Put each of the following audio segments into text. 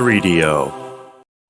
Radio，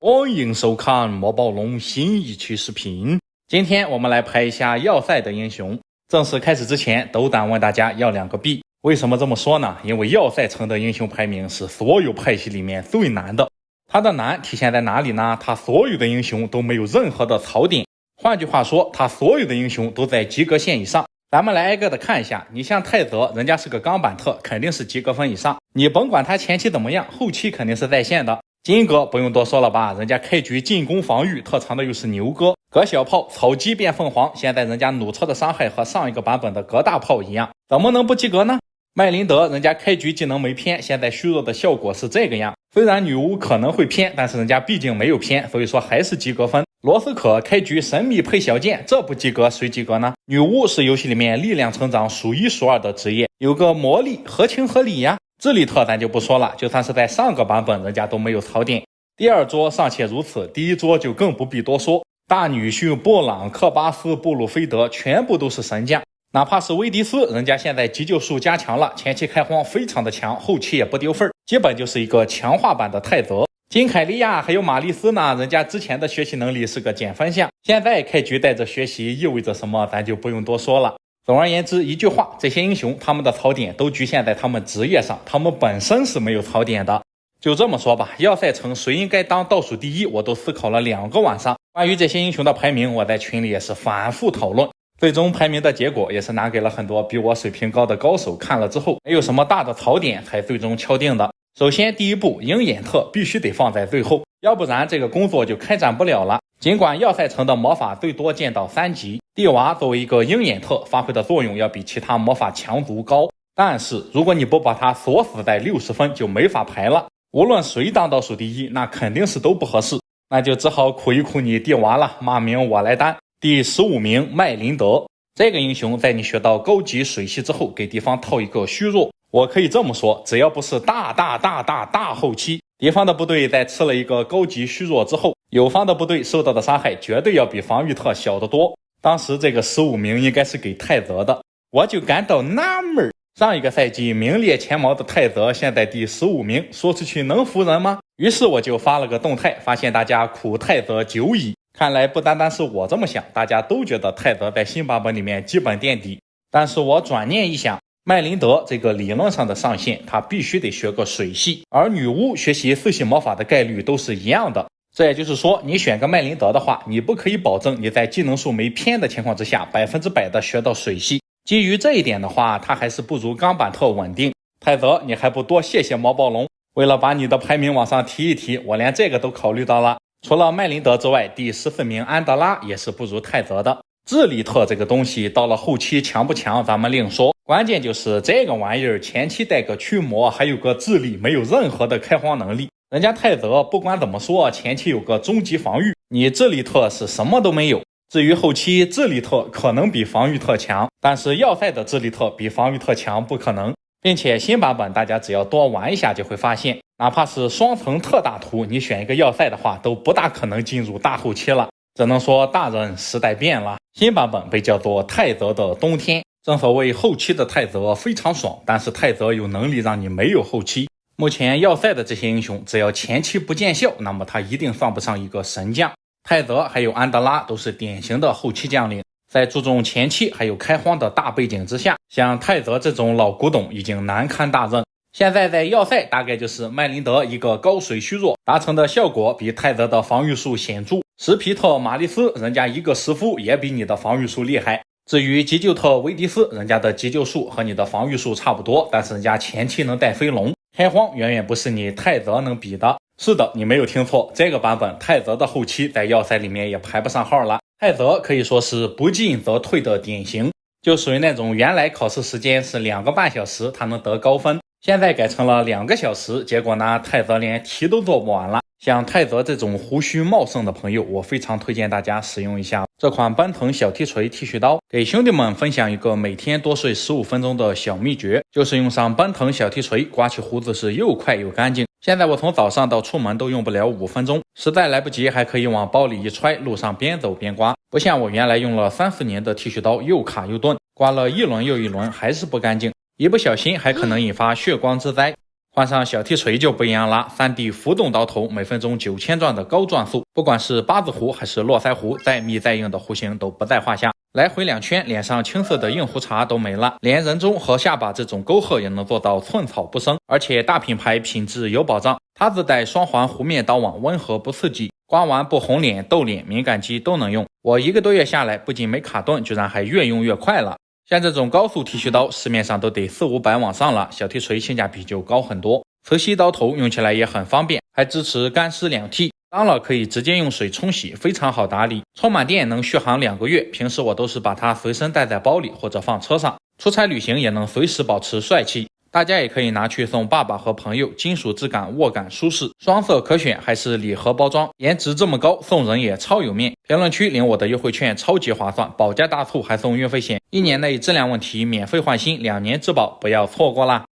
欢迎收看魔宝龙新一期视频。今天我们来拍一下要塞的英雄。正式开始之前，斗胆问大家要2个币。为什么这么说呢？因为要塞城的英雄排名是所有派系里面最难的。它的难体现在哪里呢？它所有的英雄都没有任何的槽点。换句话说，它所有的英雄都在及格线以上。咱们来挨个的看一下，你像泰泽，人家是个钢板特，肯定是及格分以上。你甭管他前期怎么样，后期肯定是在线的。金哥不用多说了吧，人家开局进攻防御，特长的又是牛哥，葛小炮草鸡变凤凰，现在人家弩车的伤害和上一个版本的葛大炮一样，怎么能不及格呢？麦林德人家开局技能没偏，现在虚弱的效果是这个样，虽然女巫可能会偏，但是人家毕竟没有偏，所以说还是及格分。罗斯可开局神秘配小剑，这不及格谁及格呢？女巫是游戏里面力量成长数1数2的职业，有个魔力合情合理呀。智利特咱就不说了，就算是在上个版本人家都没有槽点。第二桌尚且如此，第一桌就更不必多说，大女婿布朗、克巴斯、布鲁菲德全部都是神将。哪怕是威迪斯，人家现在急救术加强了，前期开荒非常的强，后期也不丢分，基本就是一个强化版的泰泽。金凯利亚还有玛丽斯呢，人家之前的学习能力是个减分项，现在开局带着学习意味着什么咱就不用多说了。总而言之一句话，这些英雄他们的槽点都局限在他们职业上，他们本身是没有槽点的。就这么说吧，要塞城谁应该当倒数第一，我都思考了2个晚上。关于这些英雄的排名，我在群里也是反复讨论，最终排名的结果也是拿给了很多比我水平高的高手看了之后，没有什么大的槽点才最终敲定的。首先第一步，鹰眼特必须得放在最后，要不然这个工作就开展不了了。尽管要塞城的魔法最多见到3级，蒂娃作为一个鹰眼特发挥的作用要比其他魔法强足高，但是如果你不把它锁死在60分就没法排了。无论谁当倒数第一，那肯定是都不合适，那就只好苦一苦你蒂娃了，骂名我来担。第15名麦林德，这个英雄在你学到高级水系之后，给敌方套一个虚弱。我可以这么说，只要不是大后期，敌方的部队在吃了一个高级虚弱之后，友方的部队受到的伤害绝对要比防御特小得多。当时这个15名应该是给泰泽的，我就感到纳闷，上一个赛季名列前茅的泰泽现在第15名，说出去能服人吗？于是我就发了个动态，发现大家苦泰泽久矣。看来不单单是我这么想，大家都觉得泰泽在新版本里面基本垫底。但是我转念一想，麦林德这个理论上的上限，他必须得学个水系，而女巫学习4系魔法的概率都是一样的。这也就是说，你选个麦林德的话，你不可以保证你在技能数没偏的情况之下100%的学到水系。基于这一点的话，他还是不如钢板特稳定。泰泽，你还不多谢谢毛暴龙，为了把你的排名往上提一提，我连这个都考虑到了。除了麦林德之外，第14名安德拉也是不如泰泽的。智利特这个东西到了后期强不强咱们另说，关键就是这个玩意儿前期带个驱魔，还有个智力，没有任何的开荒能力。人家泰泽不管怎么说，前期有个终极防御，你智利特是什么都没有。至于后期智利特可能比防御特强，但是要塞的智利特比防御特强不可能。并且新版本大家只要多玩一下就会发现，哪怕是双层特大图，你选一个要塞的话都不大可能进入大后期了。只能说大人时代变了，新版本被叫做泰泽的冬天。正所谓后期的泰泽非常爽，但是泰泽有能力让你没有后期。目前要塞的这些英雄只要前期不见效，那么他一定算不上一个神将。泰泽还有安德拉都是典型的后期将领，在注重前期还有开荒的大背景之下，像泰泽这种老古董已经难堪大任。现在在要塞大概就是麦林德一个高水虚弱，达成的效果比泰泽的防御数显著。史皮特玛丽斯人家一个师傅也比你的防御数厉害。至于急救特威迪斯，人家的急救数和你的防御数差不多，但是人家前期能带飞龙，开荒远远不是你泰泽能比的。是的，你没有听错，这个版本泰泽的后期在要塞里面也排不上号了。泰泽可以说是不进则退的典型，就属于那种原来考试时间是2个半小时他能得高分，现在改成了2个小时，结果呢泰泽连题都做不完了。像泰泽这种胡须茂盛的朋友，我非常推荐大家使用一下这款奔腾小剃锤剃须刀，给兄弟们分享一个每天多睡15分钟的小秘诀，就是用上奔腾小剃锤，刮起胡子是又快又干净。现在我从早上到出门都用不了5分钟，实在来不及还可以往包里一揣，路上边走边刮，不像我原来用了3-4年的剃须刀，又卡又钝，刮了一轮又一轮还是不干净，一不小心还可能引发血光之灾。换上小铁锤就不一样啦，3D 浮动刀头，每分钟9000转的高转速，不管是八字胡还是络腮胡，再密再硬的弧形都不在话下。来回2圈，脸上青涩的硬胡茬都没了，连人中和下巴这种沟壑也能做到寸草不生，而且大品牌品质有保障。它自带双环弧面刀网，温和不刺激，刮完不红脸、痘脸、敏感肌都能用。我1个多月下来，不仅没卡顿，居然还越用越快了。像这种高速剃须刀，市面上都得400-500往上了，小铁锤性价比就高很多。磁吸刀头用起来也很方便，还支持干湿两剃，当了可以直接用水冲洗，非常好打理。充满电能续航2个月，平时我都是把它随身带在包里或者放车上，出差旅行也能随时保持帅气。大家也可以拿去送爸爸和朋友，金属质感，握感舒适，双色可选，还是礼盒包装，颜值这么高，送人也超有面。评论区领我的优惠券超级划算，保价大促还送运费险，1年内质量问题免费换新，2年质保，不要错过啦。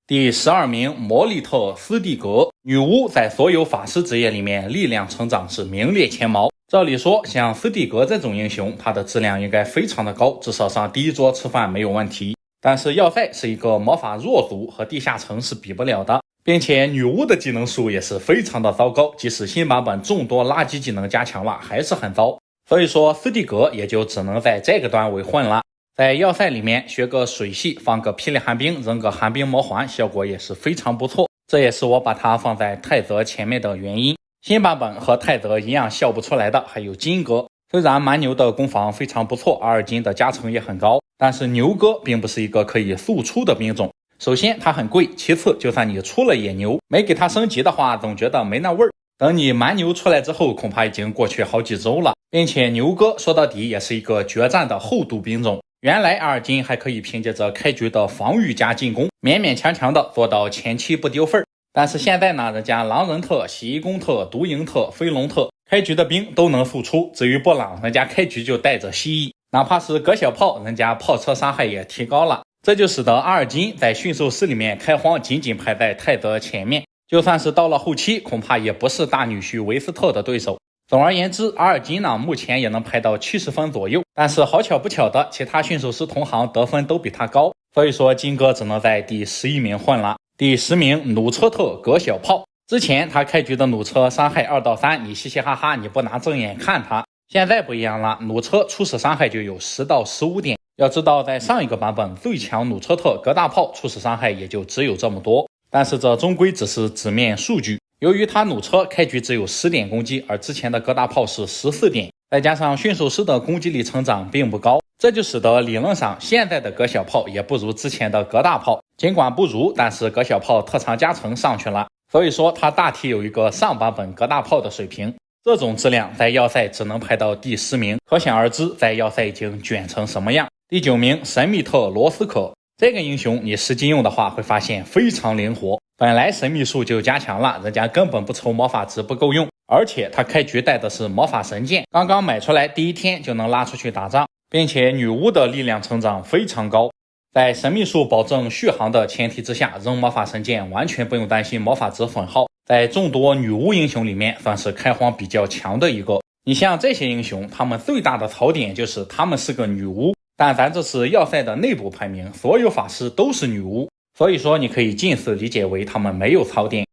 第12名，魔力特斯蒂格。女巫在所有法师职业里面力量成长是名列前茅，照理说像斯蒂格这种英雄，他的质量应该非常的高，至少上第一桌吃饭没有问题。但是要塞是一个魔法弱族，和地下城是比不了的，并且女巫的技能树也是非常的糟糕，即使新版本众多垃圾技能加强了，还是很糟。所以说斯蒂格也就只能在这个段位混了。在要塞里面学个水系，放个霹雳寒冰，扔个寒冰魔环，效果也是非常不错，这也是我把它放在泰泽前面的原因。新版本和泰泽一样笑不出来的还有金戈，虽然蛮牛的攻防非常不错，22金的加成也很高，但是牛哥并不是一个可以速出的兵种。首先它很贵，其次就算你出了野牛，没给它升级的话，总觉得没那味儿。等你蛮牛出来之后，恐怕已经过去好几周了。并且牛哥说到底也是一个决战的厚度兵种，原来22金还可以凭借着开局的防御加进攻，勉勉强强的做到前期不丢份儿。但是现在呢，人家狼人特、洗衣工特、毒蝇特、飞龙特，开局的兵都能复出。至于布朗，人家开局就带着蜥蜴，哪怕是葛小炮，人家炮车伤害也提高了。这就使得22金在驯兽师里面开荒仅仅排在泰泽前面，就算是到了后期，恐怕也不是大女婿维斯特的对手。总而言之，22金呢目前也能排到70分左右，但是好巧不巧的，其他驯兽师同行得分都比他高，所以说金哥只能在第11名混了。第10名，弩车特葛小炮。之前他开局的弩车伤害2到3，你嘻嘻哈哈，你不拿正眼看他。现在不一样了，弩车初始伤害就有10到15点。要知道在上一个版本，最强弩车特葛大炮初始伤害也就只有这么多，但是这终归只是纸面数据。由于他弩车开局只有10点攻击，而之前的葛大炮是14点，再加上驯兽师的攻击力成长并不高，这就使得理论上现在的葛小炮也不如之前的葛大炮。尽管不如，但是葛小炮特长加成上去了，所以说他大体有一个上版本葛大炮的水平。这种质量在要塞只能排到第10名，可想而知在要塞已经卷成什么样。第9名，神秘特罗斯可。这个英雄你实际用的话会发现非常灵活，本来神秘术就加强了，人家根本不愁魔法值不够用，而且他开局带的是魔法神剑，刚刚买出来第1天就能拉出去打仗，并且女巫的力量成长非常高。在神秘术保证续航的前提之下，扔魔法神剑完全不用担心魔法值损耗，在众多女巫英雄里面算是开荒比较强的一个。你像这些英雄，他们最大的槽点就是他们是个女巫，但咱这是要塞的内部排名，所有法师都是女巫，所以说你可以近似理解为他们没有槽点。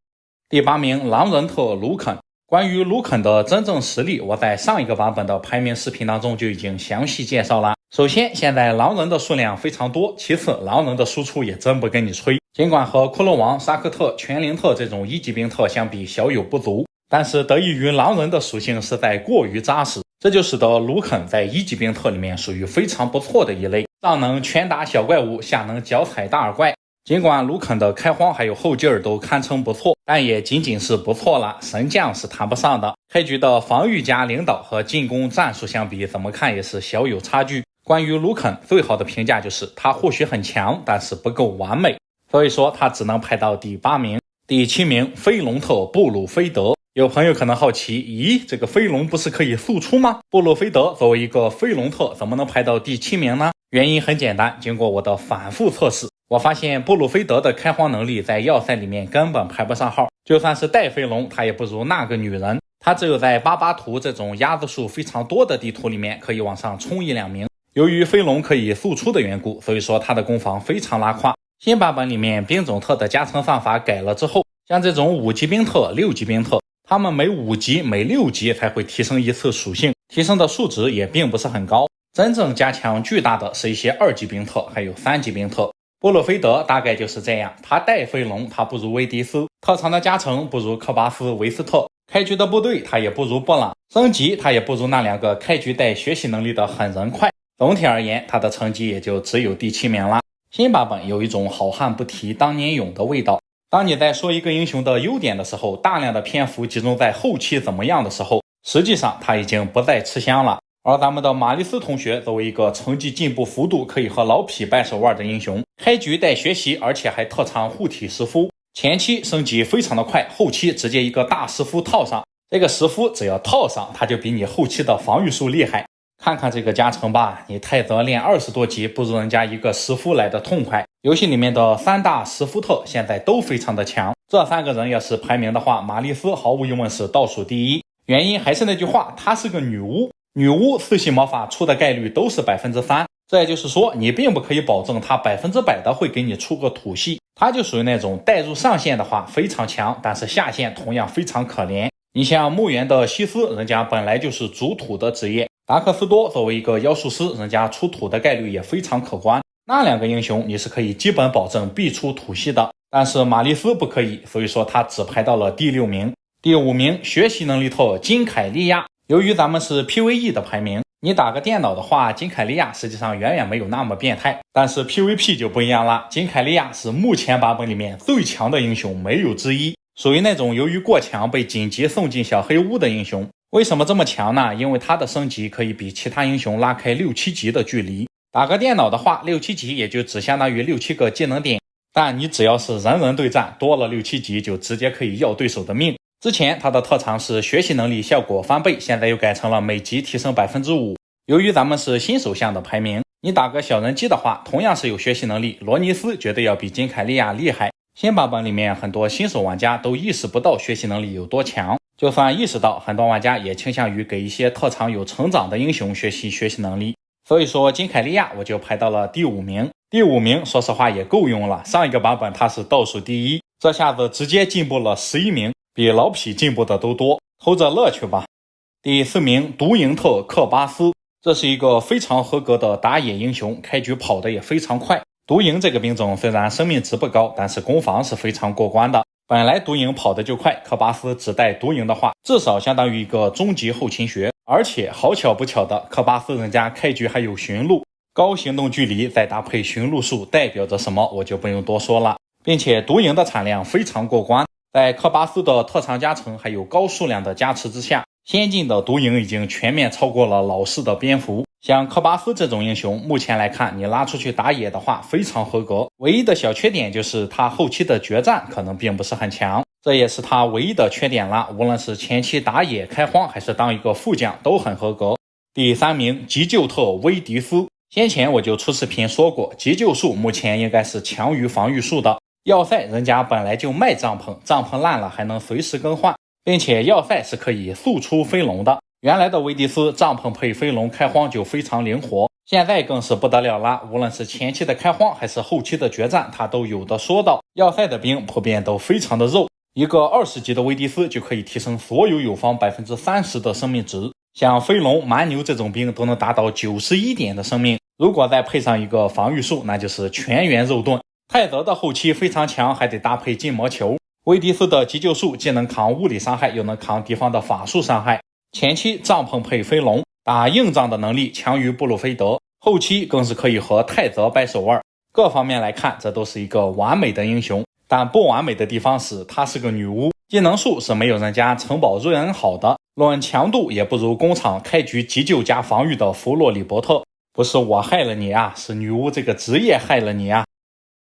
第8名，狼人特卢肯。关于卢肯的真正实力，我在上一个版本的排名视频当中就已经详细介绍了。首先，现在狼人的数量非常多，其次狼人的输出也真不跟你吹，尽管和骷髅王、沙克特、全灵特这种1级兵特相比小有不足，但是得益于狼人的属性实在过于扎实，这就使得卢肯在1级兵特里面属于非常不错的一类，上能拳打小怪物，下能脚踩大耳怪。尽管卢肯的开荒还有后劲儿都堪称不错，但也仅仅是不错了，神将是谈不上的。开局的防御加领导和进攻战术相比，怎么看也是小有差距。关于卢肯最好的评价就是他或许很强，但是不够完美，所以说他只能排到第8名。第7名，飞龙特布鲁菲德。有朋友可能好奇，咦，这个飞龙不是可以速出吗？布鲁菲德作为一个飞龙特，怎么能排到第7名呢？原因很简单，经过我的反复测试，我发现布鲁菲德的开荒能力在要塞里面根本排不上号，就算是带飞龙，他也不如那个女人，他只有在88图这种鸭子数非常多的地图里面可以往上冲1-2名。由于飞龙可以速出的缘故，所以说他的攻防非常拉胯。新版本里面兵种特的加成算法改了之后，像这种5级兵特、6级兵特，他们每5级、每6级才会提升一次属性，提升的数值也并不是很高。真正加强巨大的是一些2级兵特，还有3级兵特。波洛菲德大概就是这样，他带飞龙他不如威迪斯，特长的加成不如科巴斯、维斯特，开局的部队他也不如布朗，升级他也不如那2个开局带学习能力的狠人快。总体而言，他的成绩也就只有第7名了。新版本有一种好汉不提当年勇的味道。当你在说一个英雄的优点的时候，大量的篇幅集中在后期怎么样的时候，实际上他已经不再吃香了。而咱们的玛丽斯同学作为一个成绩进步幅度可以和老匹掰手腕的英雄，开局带学习，而且还特长护体石肤，前期升级非常的快，后期直接一个大石肤套上，这个石肤只要套上，它就比你后期的防御术厉害。看看这个加成吧，你泰泽练20多级不如人家一个石肤来的痛快。游戏里面的3大石肤特现在都非常的强，这3个人要是排名的话，玛丽斯毫无疑问是倒数第一。原因还是那句话，她是个女巫，女巫4系魔法出的概率都是3%，这也就是说你并不可以保证她100%的会给你出个土系，她就属于那种带入上限的话非常强，但是下限同样非常可怜。你像墓园的西斯，人家本来就是主土的职业，达克斯多作为一个妖术师，人家出土的概率也非常可观，那2个英雄你是可以基本保证必出土系的，但是玛丽斯不可以，所以说他只排到了第6名。第5名学习能力特金凯利亚，由于咱们是 PVE 的排名，你打个电脑的话，金凯利亚实际上远远没有那么变态，但是 PVP 就不一样了，金凯利亚是目前版本里面最强的英雄，没有之一，属于那种由于过强被紧急送进小黑屋的英雄。为什么这么强呢？因为他的升级可以比其他英雄拉开6、7级的距离，打个电脑的话，6、7级也就只相当于6、7个技能点，但你只要是人人对战，多了6、7级就直接可以要对手的命。之前他的特长是学习能力效果翻倍，现在又改成了每级提升 5%。 由于咱们是新手项的排名，你打个小人机的话，同样是有学习能力，罗尼斯绝对要比金凯利亚厉害。新版本里面很多新手玩家都意识不到学习能力有多强，就算意识到，很多玩家也倾向于给一些特长有成长的英雄学习能力。所以说金凯利亚我就排到了第5名。第5名说实话也够用了，上一个版本他是倒数第一，这下子直接进步了11名，比老匹进步的都多，偷着乐去吧。第4名毒蝇特克巴斯，这是一个非常合格的打野英雄，开局跑得也非常快。毒蝇这个兵种虽然生命值不高，但是攻防是非常过关的。本来毒蝇跑得就快，科巴斯只带毒蝇的话，至少相当于一个中级后勤学。而且好巧不巧的，科巴斯人家开局还有驯鹿，高行动距离再搭配驯鹿术，代表着什么我就不用多说了。并且毒蝇的产量非常过关，在科巴斯的特长加成还有高数量的加持之下，先进的毒蝇已经全面超过了老式的蝙蝠。像科巴斯这种英雄，目前来看你拉出去打野的话非常合格，唯一的小缺点就是他后期的决战可能并不是很强，这也是他唯一的缺点了，无论是前期打野开荒还是当一个副将都很合格。第3名急救特威迪斯，先前我就出视频说过，急救术目前应该是强于防御术的。要塞人家本来就卖帐篷，帐篷烂了还能随时更换，并且要塞是可以速出飞龙的。原来的威迪斯帐篷配飞龙开荒就非常灵活，现在更是不得了了，无论是前期的开荒还是后期的决战，他都有的说到。要塞的兵普遍都非常的肉，一个20级的威迪斯就可以提升所有友方 30% 的生命值，像飞龙、蛮牛这种兵都能达到91点的生命，如果再配上一个防御术，那就是全员肉盾。泰泽的后期非常强，还得搭配禁魔球。威迪斯的急救术既能扛物理伤害，又能扛敌方的法术伤害。前期帐篷配飞龙，打硬仗的能力强于布鲁菲德，后期更是可以和泰泽掰手腕。各方面来看，这都是一个完美的英雄。但不完美的地方是，她是个女巫，技能数是没有人家城堡瑞恩好的，论强度也不如工厂开局急救加防御的弗洛里伯特。不是我害了你啊，是女巫这个职业害了你啊。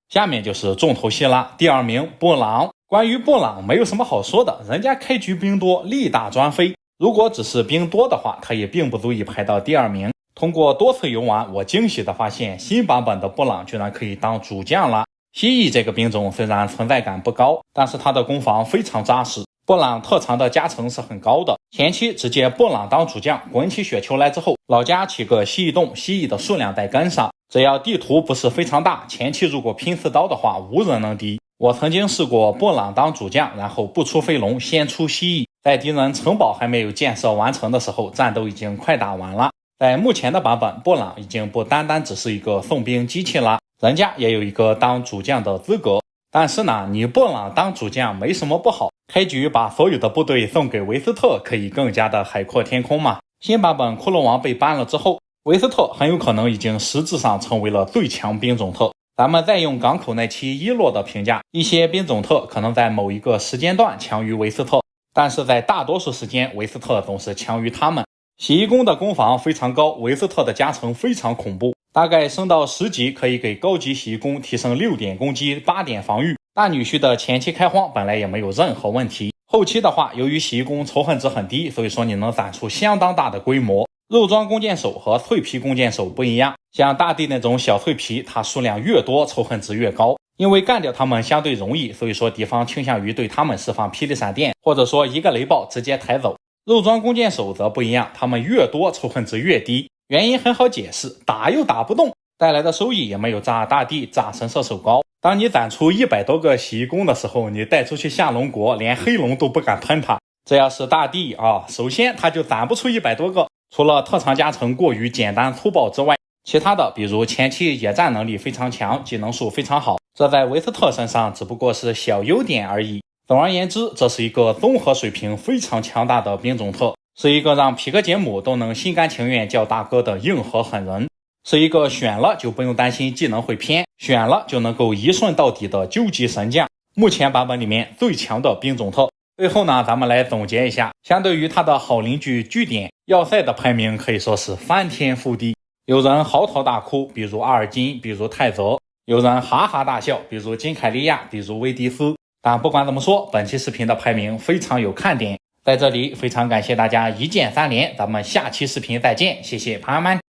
下面就是重头戏了，第2名布朗。关于布朗没有什么好说的，人家开局兵多，力大专飞，如果只是兵多的话，他也并不足以排到第2名。通过多次游玩，我惊喜的发现新版本的布朗居然可以当主将了。蜥蜴这个兵种虽然存在感不高，但是它的攻防非常扎实，布朗特长的加成是很高的。前期直接布朗当主将，滚起雪球来之后，老家起个蜥蜴洞，蜥蜴的数量再跟上，只要地图不是非常大，前期如果拼4刀的话，无人能敌。我曾经试过布朗当主将，然后不出飞龙，先出蜥蜴，在敌人城堡还没有建设完成的时候，战斗已经快打完了。在目前的版本，布朗已经不单单只是一个送兵机器了，人家也有一个当主将的资格。但是呢，你布朗当主将没什么不好，开局把所有的部队送给维斯特，可以更加的海阔天空嘛。新版本骷髅王被搬了之后，维斯特很有可能已经实质上成为了最强兵种特。咱们再用港口那期伊洛的评价，一些兵种特可能在某一个时间段强于维斯特，但是在大多数时间维斯特总是强于他们。洗衣工的攻防非常高，维斯特的加成非常恐怖，大概升到10级可以给高级洗衣工提升6点攻击8点防御。大女婿的前期开荒本来也没有任何问题，后期的话由于洗衣工仇恨值很低，所以说你能攒出相当大的规模。肉装弓箭手和脆皮弓箭手不一样，像大地那种小脆皮，它数量越多仇恨值越高，因为干掉他们相对容易，所以说敌方倾向于对他们释放霹雳闪电，或者说一个雷暴直接抬走。肉装弓箭手则不一样，他们越多仇恨值越低，原因很好解释，打又打不动，带来的收益也没有炸大地炸神射手高。当你攒出100多个洗衣工的时候，你带出去下龙国，连黑龙都不敢喷它。这要是大地啊，首先他就攒不出100多个，除了特长加成过于简单粗暴之外，其他的比如前期野战能力非常强，技能数非常好，这在维斯特身上只不过是小优点而已。总而言之，这是一个综合水平非常强大的兵种特，是一个让皮克杰姆都能心甘情愿叫大哥的硬核狠人，是一个选了就不用担心技能会偏，选了就能够一顺到底的究极神将，目前版本里面最强的兵种特。最后呢，咱们来总结一下，相对于他的好邻居据点，要塞的排名可以说是翻天覆地。有人嚎啕大哭，比如阿尔金，比如泰泽；有人哈哈大笑，比如金凯利亚，比如威迪斯。但不管怎么说，本期视频的排名非常有看点。在这里非常感谢大家一键3连，咱们下期视频再见，谢谢朋友们。